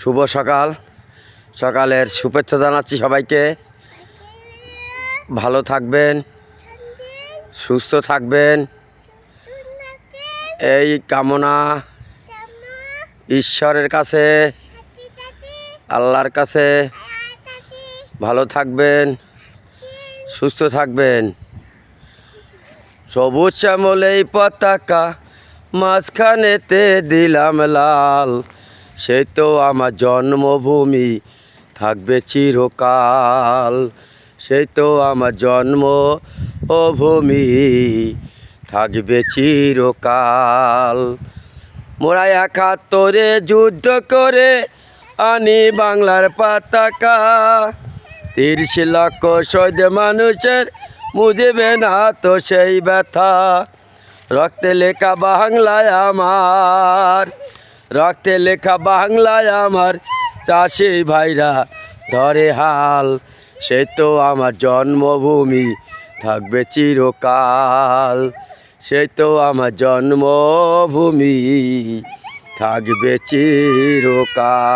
শুভ সকাল। সকালের শুভেচ্ছা জানাচ্ছি সবাইকে। ভালো থাকবেন, সুস্থ থাকবেন, এই কামনা ঈশ্বরের কাছে, আল্লাহর কাছে। ভালো থাকবেন, সুস্থ থাকবেন। সবুজ শ্যামল এই পতাকা মাঝখানেতে দিলাম লাল, সেই তো আমার জন্মভূমি থাকবে চিরকাল। সেই তো আমার জন্মভূমি থাকবে চিরকাল। মোরা ৭১ যুদ্ধ করে আনি বাংলার পতাকা, ৩০ লক্ষ শহীদ মানুষের মুজিবে না তো সেই ব্যথা। রক্তে লেখা বাংলায় আমার, রক্তে লেখা বাংলায় আমার চাষি ভাইরা ধরে হাল। সেই তো আমার জন্মভূমি থাকবে চিরকাল। সেই তো আমার জন্মভূমি থাকবে চিরকাল।